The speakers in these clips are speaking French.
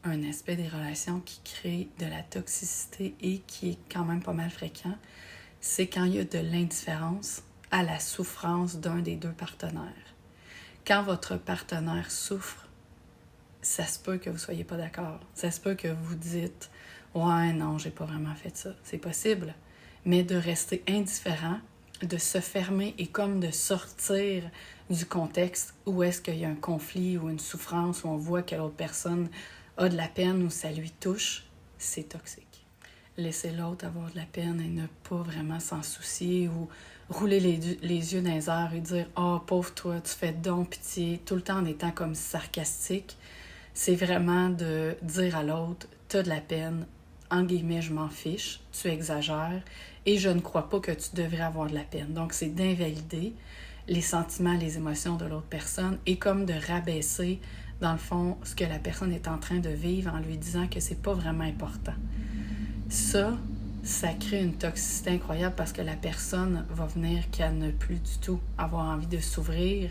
un aspect des relations qui crée de la toxicité et qui est quand même pas mal fréquent, c'est quand il y a de l'indifférence à la souffrance d'un des deux partenaires. Quand votre partenaire souffre, ça se peut que vous ne soyez pas d'accord. Ça se peut que vous dites « Ouais, non, j'ai pas vraiment fait ça. » C'est possible. Mais de rester indifférent, de se fermer et comme de sortir du contexte où est-ce qu'il y a un conflit ou une souffrance, où on voit que l'autre personne a de la peine ou ça lui touche, c'est toxique. Laisser l'autre avoir de la peine et ne pas vraiment s'en soucier ou rouler les yeux dans les airs et dire « Oh, pauvre toi, tu fais donc pitié », tout le temps en étant comme sarcastique, c'est vraiment de dire à l'autre « T'as de la peine, en guillemets, je m'en fiche, tu exagères et je ne crois pas que tu devrais avoir de la peine. » Donc, c'est d'invalider les sentiments, les émotions de l'autre personne et comme de rabaisser, dans le fond, ce que la personne est en train de vivre en lui disant que c'est pas vraiment important. Ça crée une toxicité incroyable parce que la personne va venir qu'elle ne plus du tout avoir envie de s'ouvrir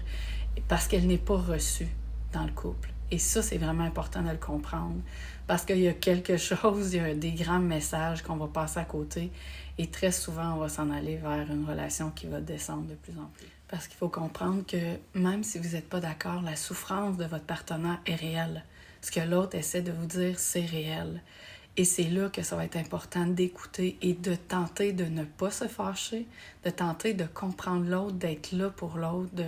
parce qu'elle n'est pas reçue dans le couple. Et ça, c'est vraiment important de le comprendre parce qu'il y a quelque chose, il y a des grands messages qu'on va passer à côté et très souvent, on va s'en aller vers une relation qui va descendre de plus en plus. Parce qu'il faut comprendre que même si vous n'êtes pas d'accord, la souffrance de votre partenaire est réelle. Ce que l'autre essaie de vous dire, c'est réel. Et c'est là que ça va être important d'écouter et de tenter de ne pas se fâcher, de tenter de comprendre l'autre, d'être là pour l'autre, de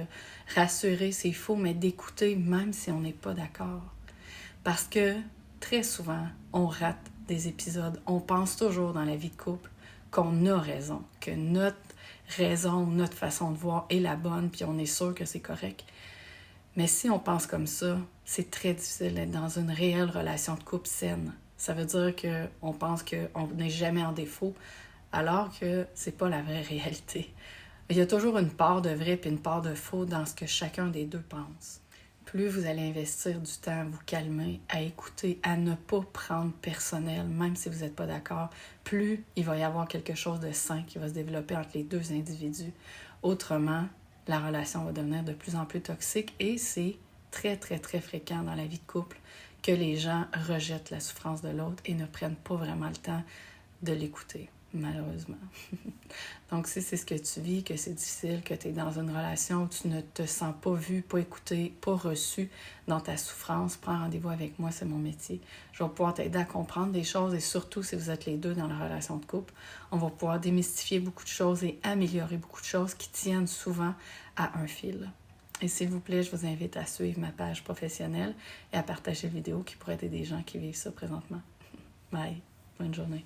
rassurer, c'est faux, mais d'écouter même si on n'est pas d'accord. Parce que très souvent, on rate des épisodes. On pense toujours dans la vie de couple qu'on a raison, que notre raison, notre façon de voir est la bonne, puis on est sûr que c'est correct. Mais si on pense comme ça, c'est très difficile d'être dans une réelle relation de couple saine. Ça veut dire qu'on pense qu'on n'est jamais en défaut, alors que c'est pas la vraie réalité. Il y a toujours une part de vrai et une part de faux dans ce que chacun des deux pense. Plus vous allez investir du temps à vous calmer, à écouter, à ne pas prendre personnel, même si vous n'êtes pas d'accord, plus il va y avoir quelque chose de sain qui va se développer entre les deux individus. Autrement, la relation va devenir de plus en plus toxique et c'est très, très, très fréquent dans la vie de couple que les gens rejettent la souffrance de l'autre et ne prennent pas vraiment le temps de l'écouter, malheureusement. Donc, si c'est ce que tu vis, que c'est difficile, que tu es dans une relation où tu ne te sens pas vu, pas écouté, pas reçu dans ta souffrance, prends rendez-vous avec moi, c'est mon métier. Je vais pouvoir t'aider à comprendre des choses et surtout, si vous êtes les deux dans la relation de couple, on va pouvoir démystifier beaucoup de choses et améliorer beaucoup de choses qui tiennent souvent à un fil. Et s'il vous plaît, je vous invite à suivre ma page professionnelle et à partager la vidéo qui pourrait aider des gens qui vivent ça présentement. Bye. Bonne journée.